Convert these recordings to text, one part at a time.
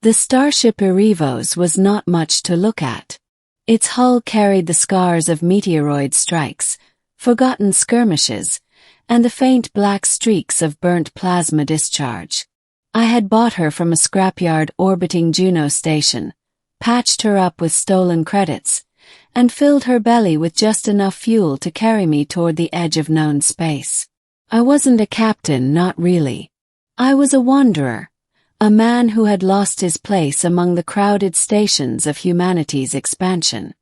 The starship Erebos was not much to look at. Its hull carried the scars of meteoroid strikes, forgotten skirmishes, and the faint black streaks of burnt plasma discharge. I had bought her from a scrapyard orbiting Juno station, patched her up with stolen credits, and filled her belly with just enough fuel to carry me toward the edge of known space. I wasn't a captain, not really. I was a wanderer, a man who had lost his place among the crowded stations of humanity's expansion.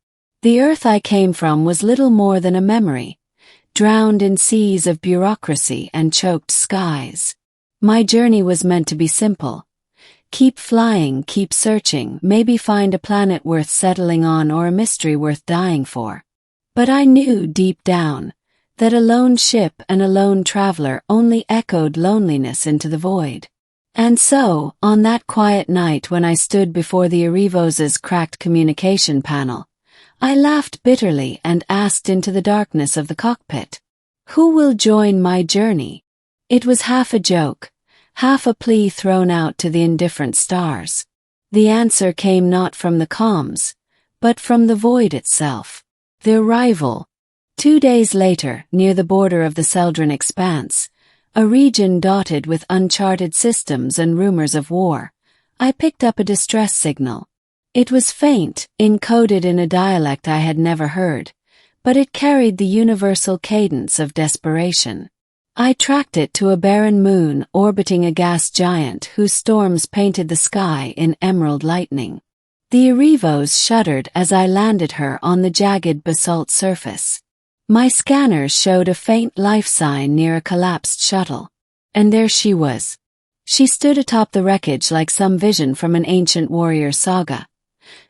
The Earth I came from was little more than a memory, drowned in seas of bureaucracy and choked skies. My journey was meant to be simple. Keep flying, keep searching, maybe find a planet worth settling on or a mystery worth dying for. But I knew deep down that a lone ship and a lone traveler only echoed loneliness into the void. And so, on that quiet night when I stood before the Erebos' cracked communication panel, I laughed bitterly and asked into the darkness of the cockpit, "Who will join my journey?" It was half a joke, half a plea thrown out to the indifferent stars. The answer came not from the comms, but from the void itself. The arrival. 2 days later, near the border of the Celdran expanse, a region dotted with uncharted systems and rumors of war, I picked up a distress signal. It was faint, encoded in a dialect I had never heard, but it carried the universal cadence of desperation. I tracked it to a barren moon orbiting a gas giant whose storms painted the sky in emerald lightning. The Erebos shuddered as I landed her on the jagged basalt surface. My scanners showed a faint life sign near a collapsed shuttle. And there she was. She stood atop the wreckage like some vision from an ancient warrior saga.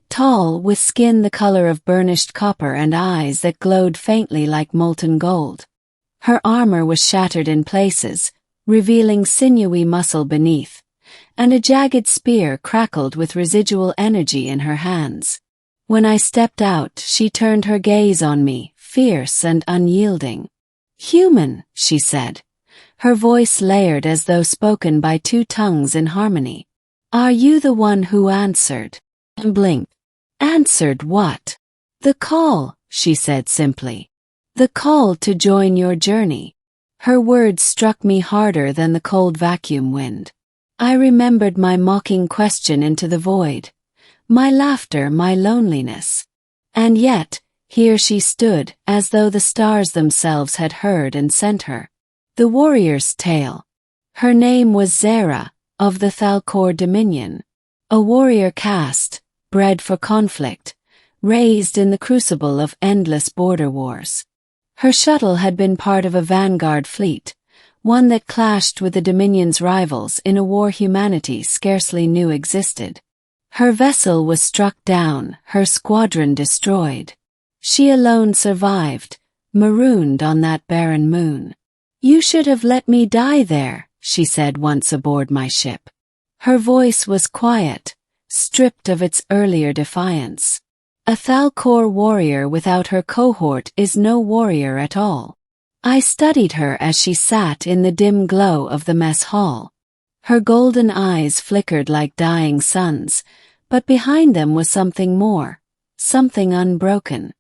Tall, with skin the color of burnished copper and eyes that glowed faintly like molten gold. Her armor was shattered in places, revealing sinewy muscle beneath, and a jagged spear crackled with residual energy in her hands. When I stepped out, she turned her gaze on me, fierce and unyielding. "Human," she said, her voice layered as though spoken by two tongues in harmony. "Are you the one who answered?" And blinked. "Answered what?" "The call," she said simply. "The call to join your journey." Her words struck me harder than the cold vacuum wind. I remembered my mocking question into the void, my laughter, my loneliness. And yet, here she stood, as though the stars themselves had heard and sent her. The warrior's tale. Her name was Zera, of the Thalcor Dominion. A warrior caste, bred for conflict, raised in the crucible of endless border wars. Her shuttle had been part of a vanguard fleet, one that clashed with the Dominion's rivals in a war humanity scarcely knew existed. Her vessel was struck down, her squadron destroyed. She alone survived, marooned on that barren moon. "You should have let me die there," she said once aboard my ship. Her voice was quiet, stripped of its earlier defiance. A Thalcor warrior without her cohort is no warrior at all. I studied her as she sat in the dim glow of the mess hall. Her golden eyes flickered like dying suns, but behind them was something more, something unbroken.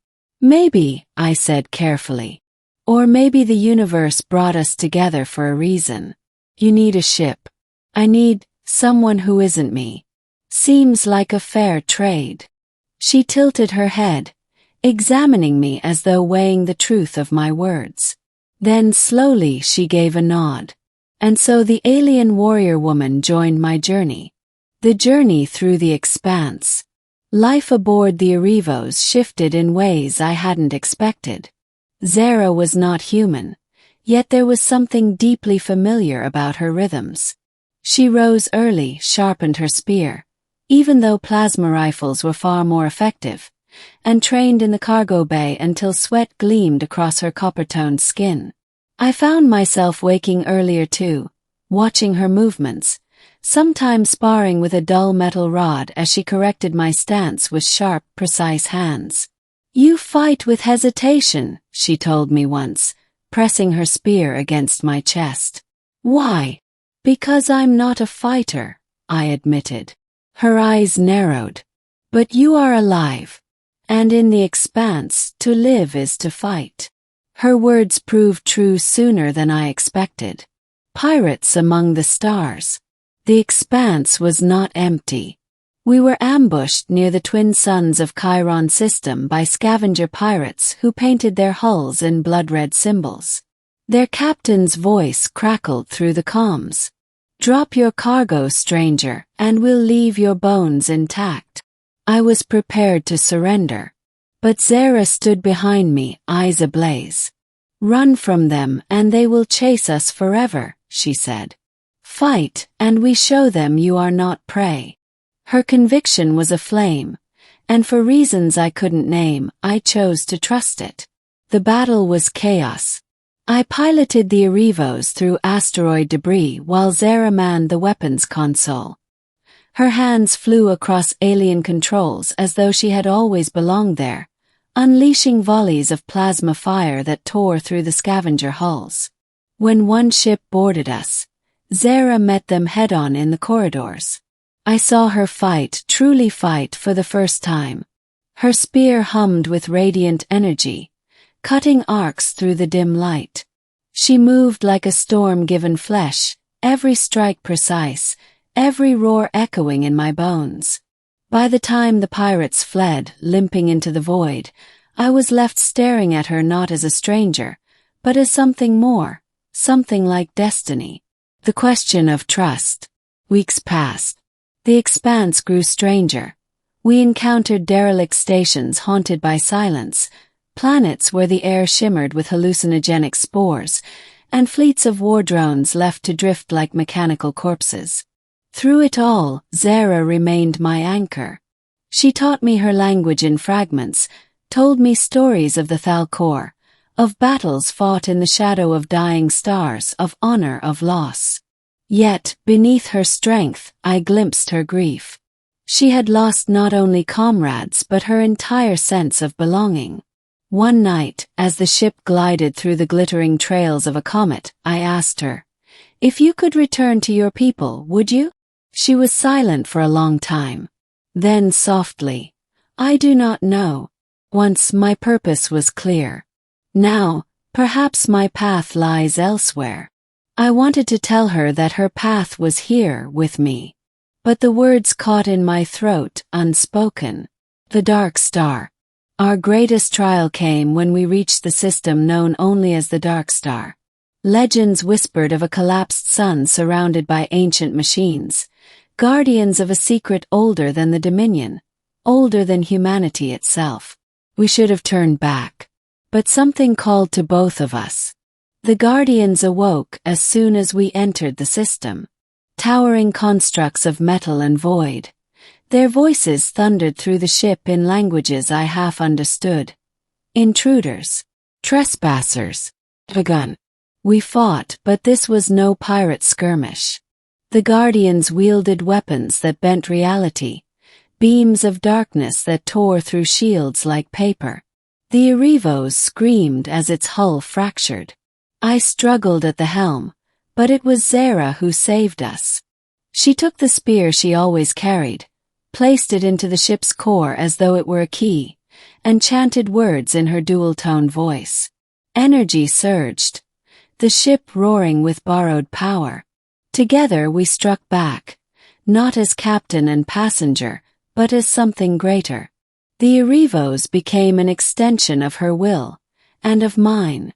"Maybe," I said carefully. "Or maybe the universe brought us together for a reason. You need a ship. I need someone who isn't me. Seems like a fair trade." She tilted her head, examining me as though weighing the truth of my words. Then slowly she gave a nod. And so the alien warrior woman joined my journey. The journey through the expanse. Life aboard the Erebos shifted in ways I hadn't expected. Zera was not human, yet there was something deeply familiar about her rhythms. She rose early, sharpened her spear, even though plasma rifles were far more effective, and trained in the cargo bay until sweat gleamed across her copper-toned skin. I found myself waking earlier too, watching her movements, sometimes sparring with a dull metal rod as she corrected my stance with sharp, precise hands. "You fight with hesitation," she told me once, pressing her spear against my chest. "Why?" "Because I'm not a fighter," I admitted. Her eyes narrowed. But you are alive. And in the expanse, to live is to fight. Her words proved true sooner than I expected. Pirates among the stars. The expanse was not empty. We were ambushed near the twin suns of Chiron system by scavenger pirates who painted their hulls in blood-red symbols. Their captain's voice crackled through the comms. Drop your cargo, stranger, and we'll leave your bones intact. I was prepared to surrender. But Zara stood behind me, eyes ablaze. Run from them and they will chase us forever, she said. Fight, and we show them you are not prey. Her conviction was aflame, and for reasons I couldn't name, I chose to trust it. The battle was chaos. I piloted the Arivos through asteroid debris while Zara manned the weapons console. Her hands flew across alien controls as though she had always belonged there, unleashing volleys of plasma fire that tore through the scavenger hulls. When one ship boarded us, Zara met them head-on in the corridors. I saw her truly fight for the first time. Her spear hummed with radiant energy, cutting arcs through the dim light. She moved like a storm-given flesh, every strike precise, every roar echoing in my bones. By the time the pirates fled, limping into the void, I was left staring at her not as a stranger, but as something more, something like destiny. The question of trust. Weeks passed. The expanse grew stranger. We encountered derelict stations haunted by silence, planets where the air shimmered with hallucinogenic spores, and fleets of war drones left to drift like mechanical corpses. Through it all, Zara remained my anchor. She taught me her language in fragments, told me stories of the Thalcor, of battles fought in the shadow of dying stars, of honor, of loss. Yet, beneath her strength, I glimpsed her grief. She had lost not only comrades but her entire sense of belonging. One night, as the ship glided through the glittering trails of a comet, I asked her, "If you could return to your people, would you?" She was silent for a long time. Then softly, "I do not know. Once my purpose was clear. Now, perhaps my path lies elsewhere." I wanted to tell her that her path was here with me. But the words caught in my throat, unspoken. The Dark Star. Our greatest trial came when we reached the system known only as the Dark Star. Legends whispered of a collapsed sun surrounded by ancient machines, guardians of a secret older than the Dominion, older than humanity itself. We should have turned back. But something called to both of us. The Guardians awoke as soon as we entered the system. Towering constructs of metal and void. Their voices thundered through the ship in languages I half understood. Intruders. Trespassers. Begun. We fought, but this was no pirate skirmish. The Guardians wielded weapons that bent reality, beams of darkness that tore through shields like paper. The Arivos screamed as its hull fractured. I struggled at the helm, but it was Zara who saved us. She took the spear she always carried, placed it into the ship's core as though it were a key, and chanted words in her dual-tone voice. Energy surged, the ship roaring with borrowed power. Together we struck back, not as captain and passenger, but as something greater. The Arivos became an extension of her will, and of mine.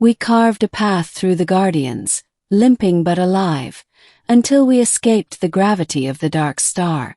We carved a path through the Guardians, limping but alive, until we escaped the gravity of the Dark Star.